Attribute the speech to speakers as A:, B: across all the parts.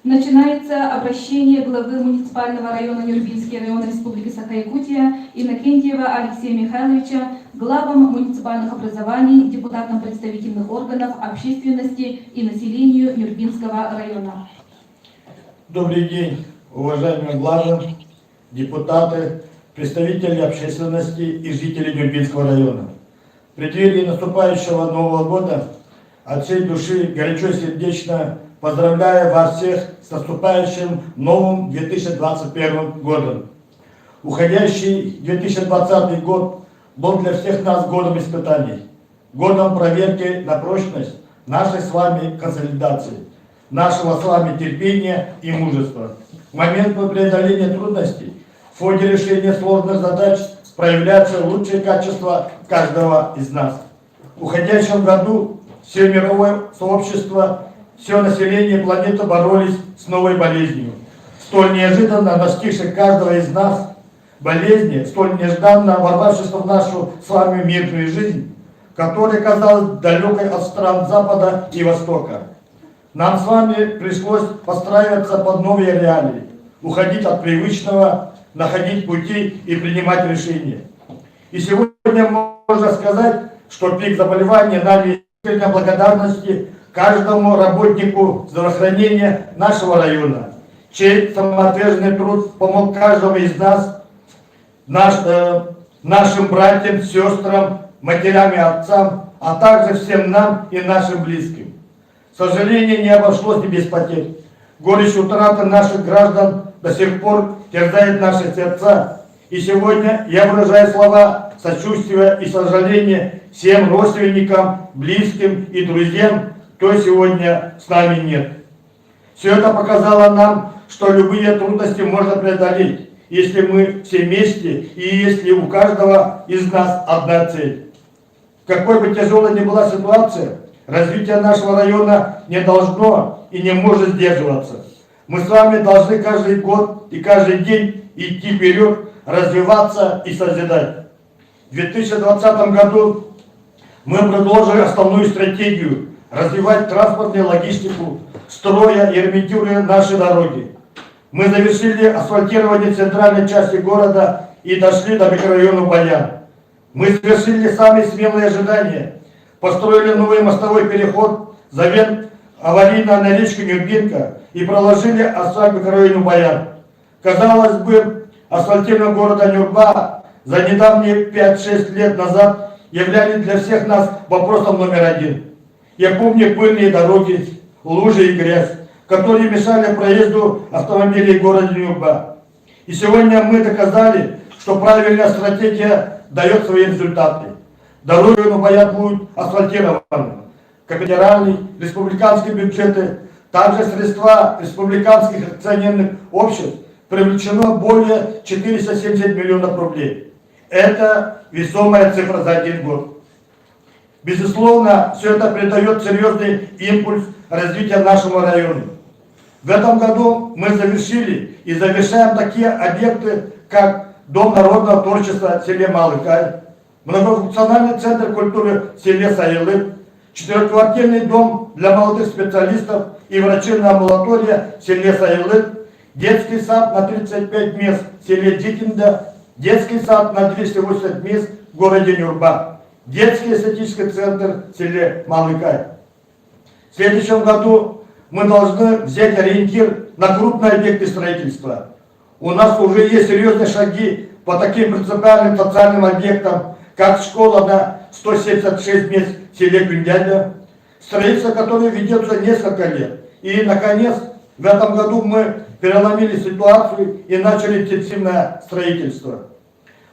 A: Начинается обращение главы муниципального района Нюрбинский район Республики Саха-Якутия Иннокентьева Алексея Михайловича главам муниципальных образований, депутатам представительных органов, общественности и населению Нюрбинского района.
B: Добрый день, уважаемые главы, депутаты, представители общественности и жители Нюрбинского района. В преддверии наступающего Нового года от всей души горячо сердечно поздравляю вас всех с наступающим новым 2021 годом. Уходящий 2020 год был для всех нас годом испытаний, годом проверки на прочность нашей с вами консолидации, нашего с вами терпения и мужества. В момент преодоления трудностей, в ходе решения сложных задач проявляются лучшие качества каждого из нас. В уходящем году все мировое сообщество, все население планеты боролись с новой болезнью, столь неожиданно настигшей каждого из нас, болезни, столь нежданно ворвавшейся в нашу с вами мирную жизнь, которая казалась далекой от стран Запада и Востока. Нам с вами пришлось подстраиваться под новые реалии, уходить от привычного, находить пути и принимать решения. И сегодня можно сказать, что пик заболевания нами благодарности каждому работнику здравоохранения нашего района, чей самоотверженный труд помог каждому из нас, нашим братьям, сестрам, матерям и отцам, а также всем нам и нашим близким. К сожалению, не обошлось и без потерь. Горечь утраты наших граждан до сих пор терзает наши сердца. И сегодня я выражаю слова сочувствия и сожаления всем родственникам, близким и друзьям, кто сегодня с нами нет. Все это показало нам, что любые трудности можно преодолеть, если мы все вместе и если у каждого из нас одна цель. Какой бы тяжелой ни была ситуация, развитие нашего района не должно и не может сдерживаться. Мы с вами должны каждый год и каждый день идти вперед, развиваться и созидать. В 2020 году мы продолжили основную стратегию развивать транспортную логистику, строя и ремонтируя наши дороги. Мы завершили асфальтирование центральной части города и дошли до микрорайона Баян. Мы совершили самые смелые ожидания, построили новый мостовой переход завет аварийно на речку Нюрбинка и проложили асфальт в микрорайоне Баян. Казалось бы, асфальтирование города Нюрба за недавние 5-6 лет назад являлись для всех нас вопросом номер один. Я помню пыльные дороги, лужи и грязь, которые мешали проезду автомобилей в городе Нюрба. И сегодня мы доказали, что правильная стратегия дает свои результаты. Дороги на Баян будут асфальтированы. Федеральные, республиканские бюджеты, также средства республиканских акционерных обществ привлечено более 470 миллионов рублей. Это весомая цифра за один год. Безусловно, все это придает серьезный импульс развития нашего района. В этом году мы завершили и завершаем такие объекты, как Дом народного творчества в селе Малый Кай, многофункциональный центр культуры в селе Саилык, 4-квартирный дом для молодых специалистов и врачебная амбулатория в селе Саилык, детский сад на 35 мест в селе Дикинда, детский сад на 280 мест в городе Нюрба, детский эстетический центр в селе Малый Кай. В следующем году мы должны взять ориентир на крупные объекты строительства. У нас уже есть серьезные шаги по таким принципиальным социальным объектам, как школа на 176 мест в селе Кундяля, строительство которое ведется несколько лет. И, наконец, в этом году мы переломили ситуацию и начали интенсивное строительство.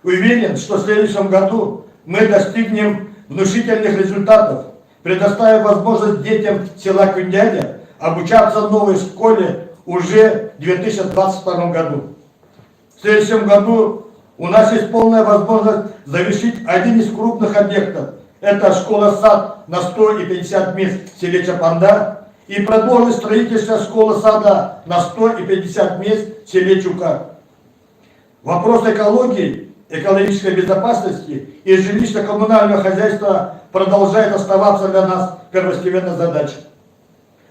B: Уверен, что в следующем году мы достигнем внушительных результатов, предоставив возможность детям села Кундяля обучаться в новой школе уже в 2022 году. В следующем году у нас есть полная возможность завершить один из крупных объектов. Это школа-сад на 100 и 50 мест в селе Чапанда и продолжить строительство школы-сада на 100 и 50 мест в селе Чука. Вопрос экологии, экологической безопасности и жилищно-коммунального хозяйства продолжает оставаться для нас первостепенной задачей.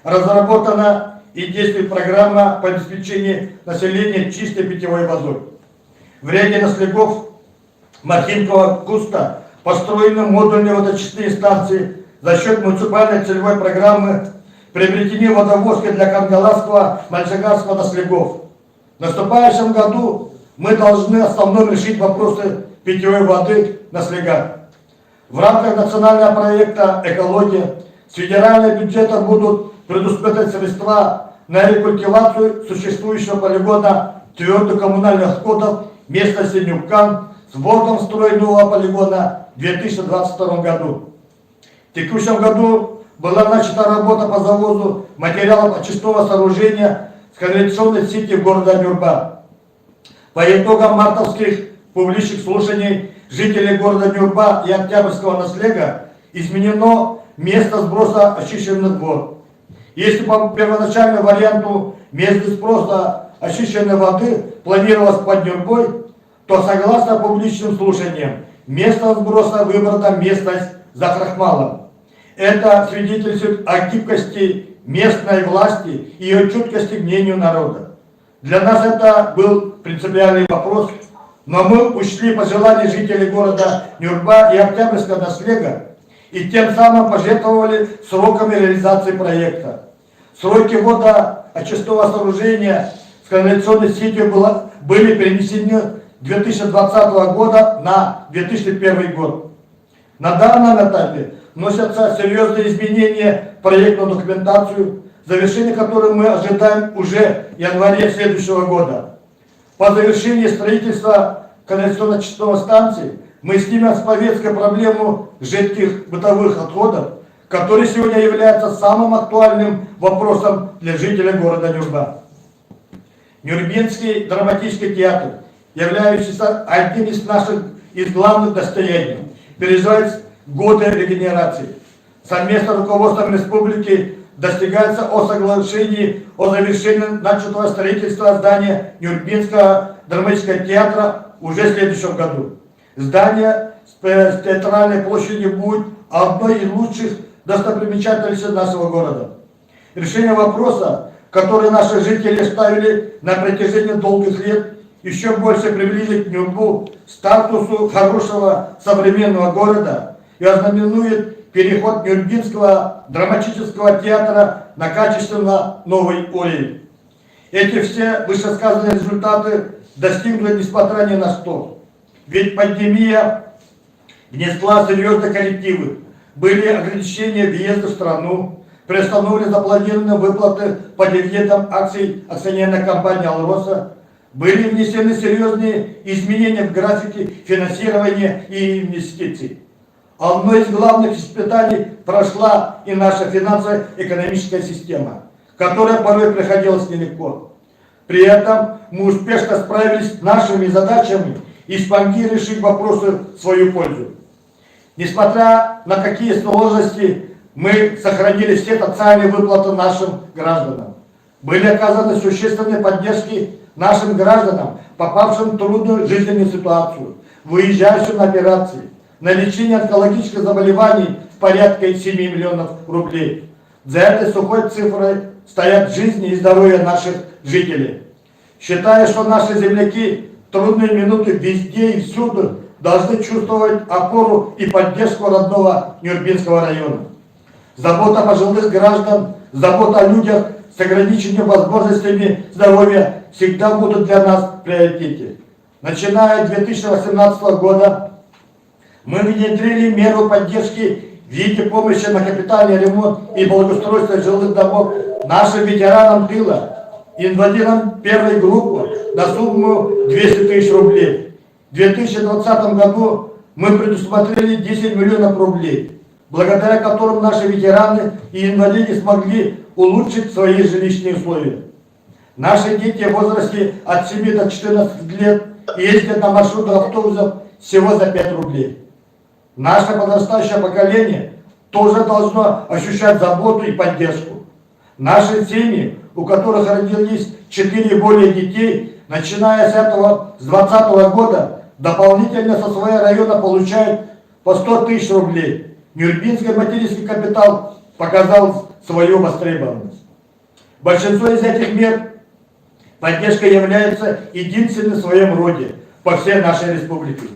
B: Разработана и действует программа по обеспечению населения чистой питьевой водой. В ряде наследков Мархинкова Куста построены модульные водочистные станции. За счет муниципальной целевой программы приобретены водовозки для Кангаласского, Мальчагарского наследков. В наступающем году мы должны в основном решить вопросы питьевой воды на слегах. В рамках национального проекта «Экология» с федерального бюджета будут предусмотрены средства на рекультивацию существующего полигона твердых коммунальных отходов местности Нюкан с вводом в строй нового полигона в 2022 году. В текущем году была начата работа по завозу материалов очистного сооружения с канализационной сети города Нюрба. По итогам мартовских публичных слушаний жителей города Нюрба и Октябрьского наслега изменено место сброса очищенных вод. Если по первоначальному варианту место сброса очищенной воды планировалось под Нюрбой, то согласно публичным слушаниям место сброса выбрано местность за Крахмалом. Это свидетельствует о гибкости местной власти и ее чуткости к мнению народа. Для нас это был принципиальный вопрос, но мы учли пожелания жителей города Нюрба и Октябрьского наслега и тем самым пожертвовали сроками реализации проекта. Сроки водоочистного сооружения с канализационной сетью были перенесены с 2020 года на 2001 год. На данном этапе вносятся серьезные изменения в проектную документацию, завершение которой мы ожидаем уже в январе следующего года. По завершении строительства канализационно-очистной станции мы снимем с повестки проблему жидких бытовых отходов, который сегодня является самым актуальным вопросом для жителей города Нюрба. Нюрбинский драматический театр, являющийся одним из наших главных достояний, переживает годы регенерации. Совместно с руководством республики достигается о соглашении о завершении начатого строительства здания Нюрбинского драматического театра уже в следующем году. Здание с театральной площадью будет одной из лучших достопримечательностей нашего города. Решение вопроса, который наши жители ставили на протяжении долгих лет, еще больше приблизит Нюрбу к статусу хорошего современного города и ознаменует переход Нюрбинского драматического театра на качественно новый уровень. Эти все вышесказанные результаты достигли несмотря ни на что. Ведь пандемия внесла серьезные коррективы. Были ограничения въезда в страну, приостановлены запланированные выплаты по дивидендам акций акционерной компании «Алроса», были внесены серьезные изменения в графике финансирования и инвестиций. Одно из главных испытаний прошла и наша финансово-экономическая система, которая порой приходилась нелегко. При этом мы успешно справились с нашими задачами и смогли решить вопросы в свою пользу. Несмотря на какие сложности, мы сохранили все социальные выплаты нашим гражданам. Были оказаны существенные поддержки нашим гражданам, попавшим в трудную жизненную ситуацию, выезжающим на операции, на лечение онкологических заболеваний в порядке 7 миллионов рублей. За этой сухой цифрой стоят жизни и здоровье наших жителей. Считаю, что наши земляки в трудные минуты везде и всюду должны чувствовать опору и поддержку родного Нюрбинского района. Забота о пожилых граждан, забота о людях с ограниченными возможностями здоровья всегда будут для нас в приоритете. Начиная с 2018 года мы внедрили меру поддержки в виде помощи на капитальный ремонт и благоустройство жилых домов нашим ветеранам тыла, инвалидам первой группы на сумму 200 тысяч рублей. В 2020 году мы предусмотрели 10 миллионов рублей, благодаря которым наши ветераны и инвалиды смогли улучшить свои жилищные условия. Наши дети в возрасте от 7 до 14 лет ездят на маршрутах автобусов всего за 5 рублей. Наше подрастающее поколение тоже должно ощущать заботу и поддержку. Наши семьи, у которых родились 4 и более детей, начиная с 2020 года, дополнительно со своего района получают по 100 тысяч рублей. Нюрбинский материнский капитал показал свою востребованность. Большинство из этих мер поддержка является единственной в своем роде по всей нашей республике.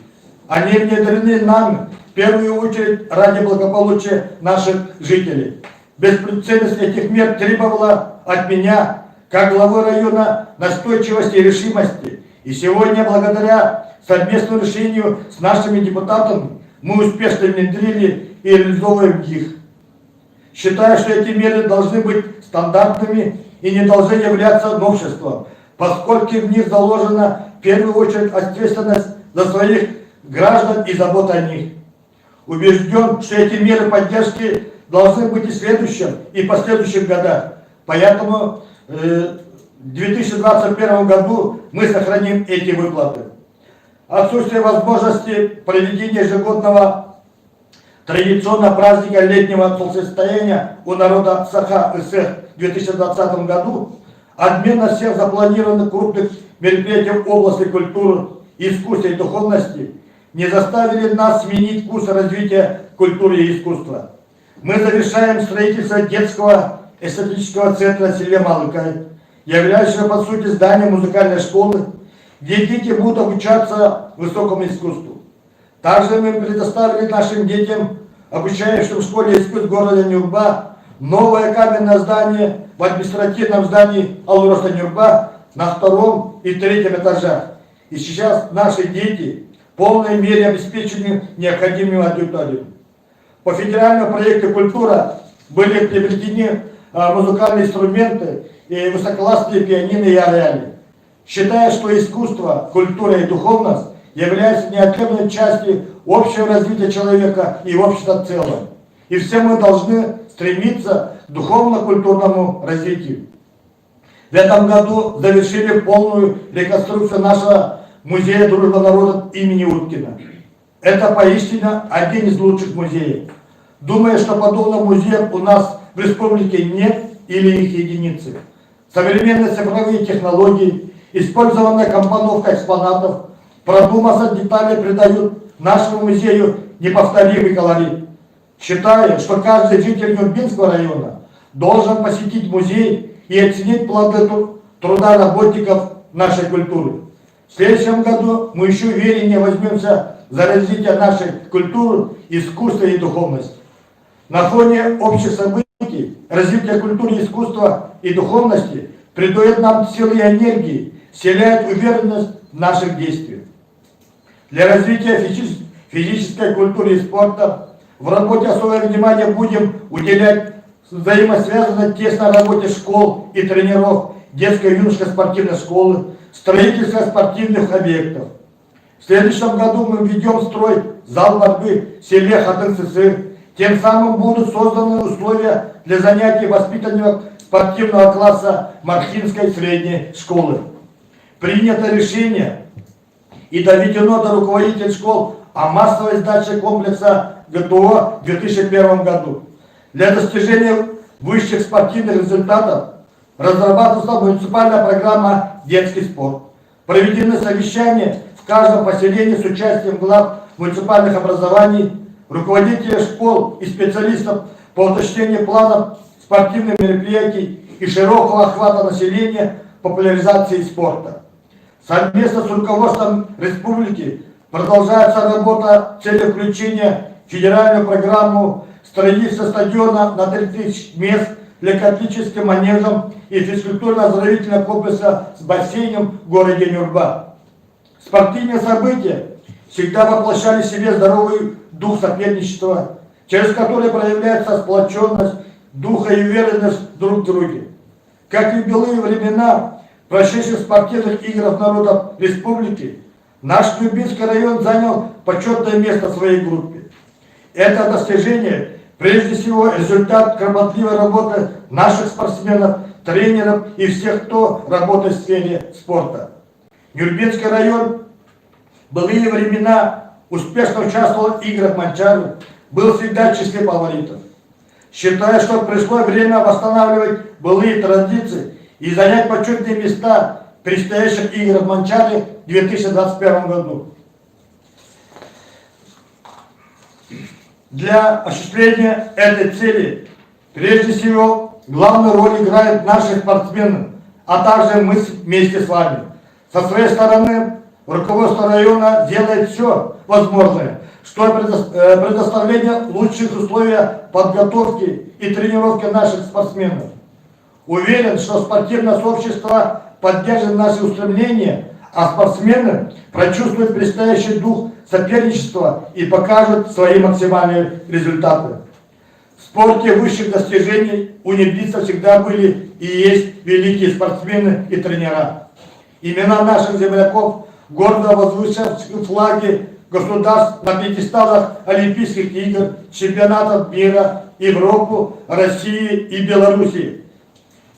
B: Они внедрены нами в первую очередь ради благополучия наших жителей. Беспрецедентность этих мер требовала от меня, как главы района, настойчивости и решимости. И сегодня, благодаря совместному решению с нашими депутатами, мы успешно внедрили и реализовываем их. Считаю, что эти меры должны быть стандартными и не должны являться новшеством, поскольку в них заложена в первую очередь ответственность за своих граждан и забота о них. Убежден, что эти меры поддержки должны быть и в следующем, и в последующих годах. Поэтому в 2021 году мы сохраним эти выплаты. Отсутствие возможности проведения ежегодного традиционного праздника летнего солнцестояния у народа Саха-СС в 2020 году, отмена всех запланированных крупных мероприятий в области культуры, искусства и духовности не заставили нас сменить курс развития культуры и искусства. Мы завершаем строительство детского эстетического центра в селе Малыкай, являющегося по сути зданием музыкальной школы, где дети будут обучаться высокому искусству. Также мы предоставили нашим детям, обучающимся в школе искусств города Нюрба, новое каменное здание в административном здании Алроста Нюрба на 2 и 3 этажах. И сейчас наши дети в полной мере обеспечены необходимым аудиторией. По федеральному проекту «Культура» были приобретены музыкальные инструменты и высококлассные пианино и рояли. Считая, что искусство, культура и духовность являются неотъемлемой частью общего развития человека и общества в целом. И все мы должны стремиться к духовно-культурному развитию. В этом году завершили полную реконструкцию нашего музея «Дружба народов» имени Уткина. Это поистине один из лучших музеев. Думаю, что подобных музеев у нас в республике нет или их единицы. Современные цифровые технологии, использованная компоновка экспонатов, продуманные детали придают нашему музею неповторимый колорит. Считаю, что каждый житель Нюрбинского района должен посетить музей и оценить плоды труда работников нашей культуры. В следующем году мы еще увереннее возьмемся за развитие нашей культуры, искусства и духовности. На фоне общих событий развитие культуры, искусства и духовности придает нам силы и энергии, вселяет уверенность в наших действиях. Для развития физической культуры и спорта в работе особое внимание будем уделять взаимосвязанной тесной работе школ и тренеров детской и юношеской спортивной школы, строительства спортивных объектов. В следующем году мы введем в строй зал борьбы в селе Хатын-Сысыр. Тем самым будут созданы условия для занятий воспитанников спортивного класса Мархинской средней школы. Принято решение и доведено до руководителей школ о массовой сдаче комплекса ГТО в 2001 году. Для достижения высших спортивных результатов разрабатывается муниципальная программа «Детский спорт». Проведены совещания в каждом поселении с участием глав муниципальных образований, руководителей школ и специалистов по уточнению планов спортивных мероприятий и широкого охвата населения популяризации спорта. Совместно с руководством республики продолжается работа в цели включения в федеральную программу строительства стадиона на 3000 мест для атлетическим манежем и физкультурно-оздоровительного комплекса с бассейном в городе Нюрба. Спортивные события всегда воплощали в себе здоровый дух соперничества, через который проявляется сплоченность духа и уверенность друг в друге. Как и в былые времена прошедших спортивных игр народов республики, наш Нюрбинский район занял почетное место в своей группе. Это достижение прежде всего результат кропотливой работы наших спортсменов, тренеров и всех, кто работает в сфере спорта. Нюрбинский район в былые времена успешно участвовал в играх Манчары, был всегда в числе фаворитов. Считаю, что пришло время восстанавливать былые традиции и занять почетные места в предстоящих играх Манчары в 2021 году. Для осуществления этой цели, прежде всего, главную роль играют наши спортсмены, а также мы вместе с вами. Со своей стороны, руководство района делает все возможное, чтобы предоставление лучших условий подготовки и тренировки наших спортсменов. Уверен, что спортивное сообщество поддержит наши устремления, а спортсмены прочувствуют предстоящий дух соперничества и покажут свои максимальные результаты. В спорте высших достижений у нербийцев всегда были и есть великие спортсмены и тренера. Имена наших земляков, гордо возвышавших флаги государств на пьедесталах Олимпийских игр, чемпионатов мира, Европы, России и Белоруссии.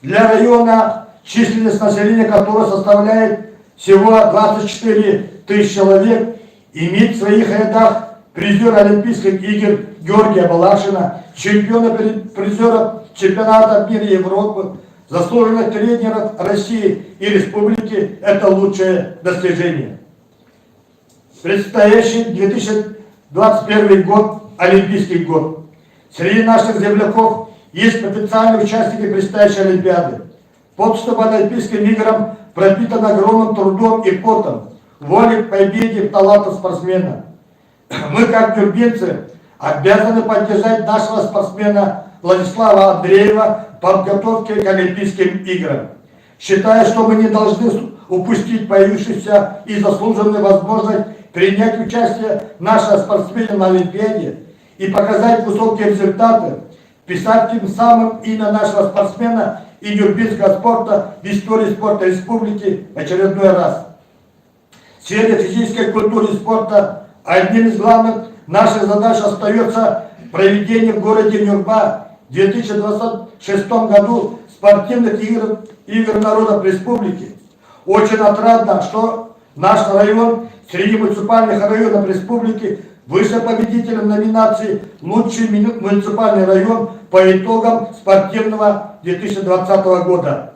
B: Для района, численность населения которого составляет всего 24 тысячи человек, имеет в своих рядах призера Олимпийских игр Георгия Балашина, призера чемпионата мира и Европы, заслуженных тренеров России и Республики – это лучшее достижение. Предстоящий 2021 год – Олимпийский год. Среди наших земляков есть потенциальные участники предстоящей Олимпиады. Подступ к Олимпийским играм пропитан огромным трудом и потом, волей к победе в талантах спортсмена. Мы, как нюрбинцы, обязаны поддержать нашего спортсмена Владислава Андреева в подготовке к Олимпийским играм. Считаю, что мы не должны упустить появившуюся и заслуженную возможность принять участие нашего спортсмена на Олимпиаде и показать высокие результаты, вписать тем самым имя нашего спортсмена и нюрбинского спорта в историю спорта республики в очередной раз. В сфере физической культуры и спорта одним из главных наших задач остается проведение в городе Нюрба в 2026 году спортивных игр народов республики. Очень отрадно, что наш район среди муниципальных районов республики вышел победителем номинации «Лучший муниципальный район» по итогам спортивного 2020 года.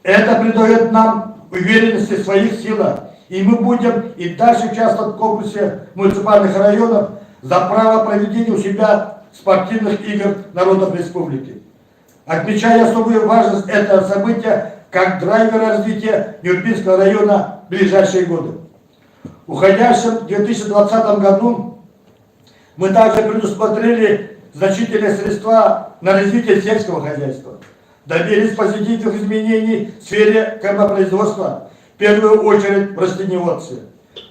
B: Это придает нам уверенности в своих силах, и мы будем и дальше участвовать в конкурсе муниципальных районов за право проведения у себя спортивных игр народов республики. Отмечая особую важность этого события как драйвера развития Нюрбинского района в ближайшие годы. В уходящем 2020 году мы также предусмотрели значительные средства на развитие сельского хозяйства. Добились позитивных изменений в сфере кормопроизводства, в первую очередь в растениеводстве.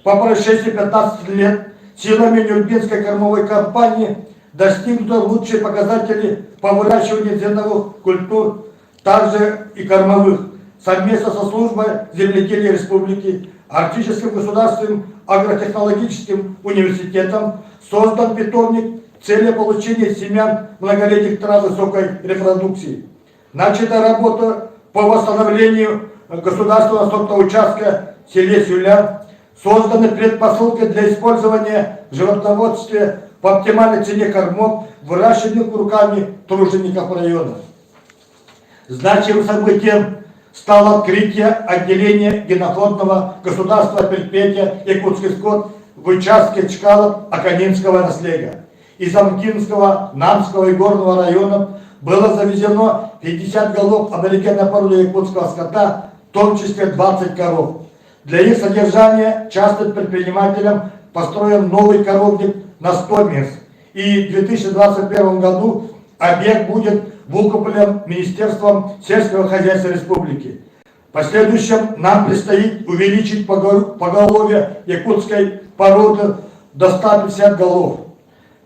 B: По прошествии 15 лет силами Нюрбинской кормовой компании достигнуты лучшие показатели по выращиванию зерновых культур, также и кормовых, совместно со службой земледелия республики, Арктическим государственным агротехнологическим университетом создан питомник с целью получения семян многолетних трав высокой репродукции. Начата работа по восстановлению государственного собственного участка в селе Сюля. Созданы предпосылки для использования в животноводстве по оптимальной цене кормов, выращенных руками тружеников района. Значимым событием стало открытие отделения генофондного государственного предприятия «Якутский скот» в участке Чкалов-Аканинского наследия. Из Амкинского, Намского и Горного районов было завезено 50 голов аборигенной породы якутского скота, в том числе 20 коров. Для их содержания частным предпринимателям построен новый коровник на 100 мест. И в 2021 году объект будет выкуплен Министерством сельского хозяйства республики. В последующем нам предстоит увеличить поголовье якутской породы до 150 голов.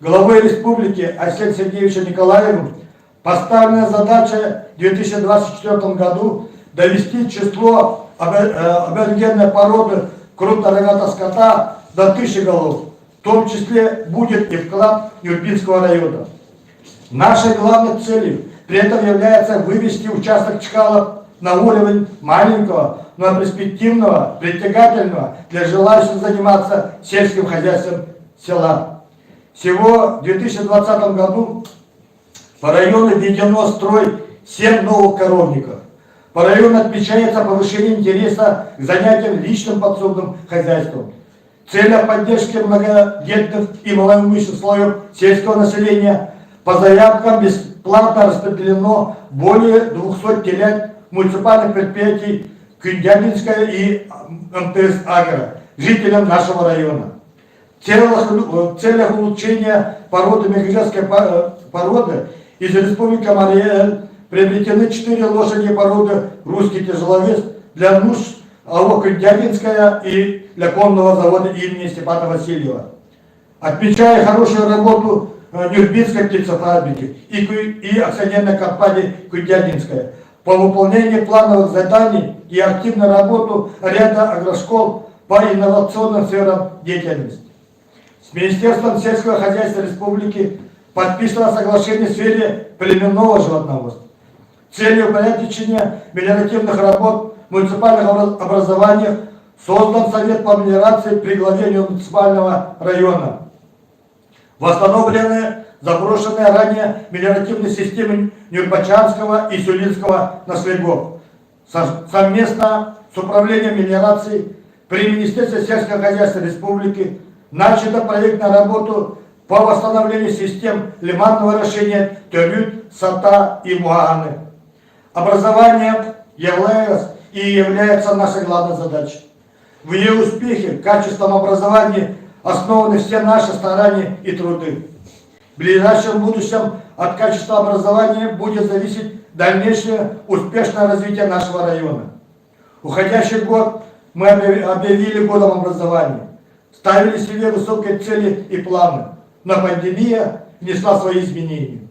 B: Главой республики Арсением Сергеевичем Николаевым поставлена задача в 2024 году довести число аборигенной породы крупнорогатого скота до 1000 голов. В том числе будет и вклад Нюрбинского района. Нашей главной целью при этом является вывести участок Чкалов на уровень маленького, но перспективного, притягательного для желающих заниматься сельским хозяйством села. Всего в 2020 году по району введено в строй 7 новых коровников. По району отмечается повышение интереса к занятиям личным подсобным хозяйством. Цель поддержки многодетных и малоимущих слоев сельского населения по заявкам бесплатно распределено более 200 телят муниципальных предприятий Кундяминская и МТС Агро жителям нашего района. В целях улучшения породы мегрельской породы из Республики Марий-Эл приобретены 4 лошади породы русский тяжеловес для нужд АО Кундяминская и для конного завода имени Степана Васильева. Отмечая хорошую работу Нюрбинской птицефабрики и акционерной компании Кундяминская по выполнению плановых заданий и активной работу ряда агрошкол по инновационным сферам деятельности. С Министерством сельского хозяйства Республики подписано соглашение в сфере племенного животноводства. Целью упорядочения мелиоративных работ в муниципальных образованиях создан Совет по мелиорации при главе муниципального района. Восстановлены заброшенные ранее мелиоративные системы Нюрбачанского и Сюлинского наследов. Совместно с управлением мелиорации при Министерстве сельского хозяйства Республики начата проектная работа по восстановлению систем лиманного орошения Тюрют, Сата и Муаганы. Образование является нашей главной задачей. В ее успехе, качеством образования основаны все наши старания и труды. В ближайшем будущем от качества образования будет зависеть дальнейшее успешное развитие нашего района. Уходящий год мы объявили годом образования, ставили себе высокие цели и планы, но пандемия внесла свои изменения.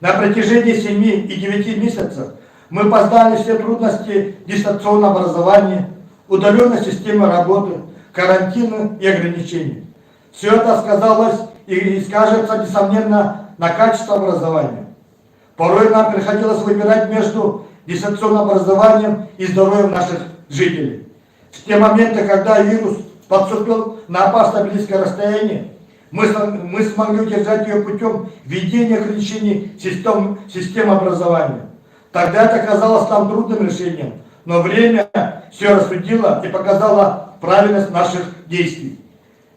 B: На протяжении 7 и 9 месяцев мы познали все трудности дистанционного образования, удаленной системы работы, карантина и ограничений. Все это сказалось и скажется, несомненно, на качество образования. Порой нам приходилось выбирать между дистанционным образованием и здоровьем наших жителей. В те моменты, когда вирус подступил на опасно близкое расстояние, мы смогли удержать ее путем введения ограничений системы образования. Тогда это казалось нам трудным решением, но время все рассудило и показало правильность наших действий.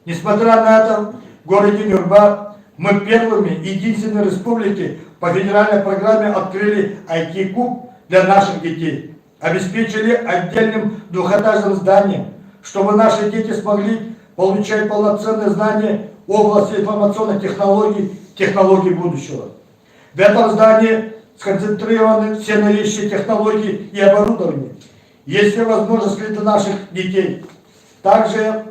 B: Несмотря на это, в городе Нюрба мы первыми и единственной республики по федеральной программе открыли IT-клуб для наших детей, обеспечили отдельным двухэтажным зданием, чтобы наши дети смогли получать полноценные знания в области информационных технологий, технологий будущего. В этом здании сконцентрированы все новейшие технологии и оборудование. Есть все возможности для наших детей. Также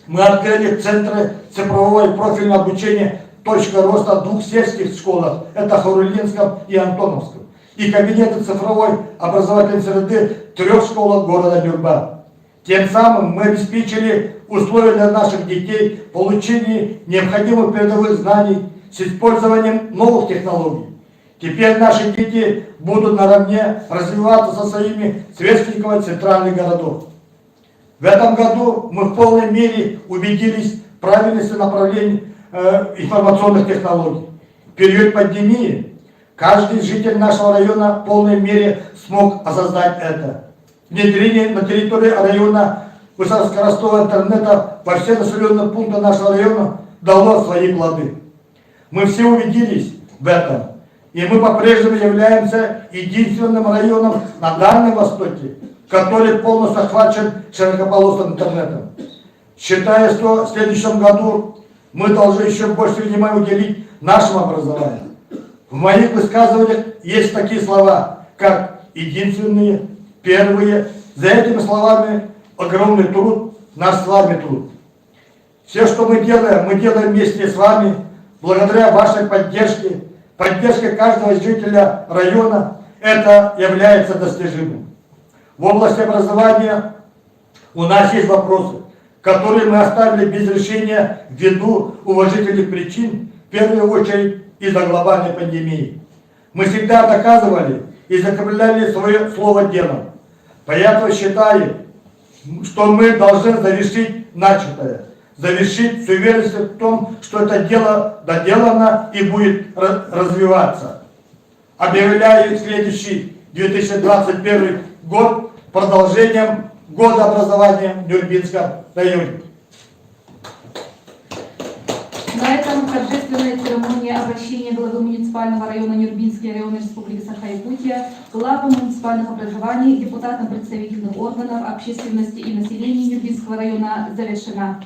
B: мы открыли центры цифрового и профильного обучения «Точка роста» в 2 сельских школах, это Харулинском и Антоновском, и кабинеты цифровой образовательной среды в 3 школах города Нюрба. Тем самым мы обеспечили условия для наших детей получения необходимых передовых знаний с использованием новых технологий. Теперь наши дети будут наравне развиваться со своими сверстниками центральных городов. В этом году мы в полной мере убедились в правильности направления информационных технологий. В период пандемии каждый житель нашего района в полной мере смог осознать это. Внедрение на территории района высокоскоростного интернета во все населенные пункты нашего района дало свои плоды. Мы все убедились в этом. И мы по-прежнему являемся единственным районом на Дальнем Востоке, который полностью охвачен широкополосным интернетом. Считая, что в следующем году мы должны еще больше внимания уделить нашему образованию. В моих высказываниях есть такие слова, как «единственные», «первые». За этими словами огромный труд, наш с вами труд. Все, что мы делаем вместе с вами, благодаря вашей поддержке, поддержка каждого жителя района, это является достижимым. В области образования у нас есть вопросы, которые мы оставили без решения ввиду уважительных причин, в первую очередь из-за глобальной пандемии. Мы всегда доказывали и закрепляли свое слово делом. Поэтому считаю, что мы должны завершить начатое. Завершить с уверенностью в том, что это дело доделано и будет развиваться. Объявляю следующий 2021 год продолжением года образования в Нюрбинском районе.
A: На этом торжественная церемония обращения главы муниципального района Нюрбинский район Республики Саха-Якутия, главам муниципальных образований, депутатам представительных органов, общественности и населения Нюрбинского района завершена.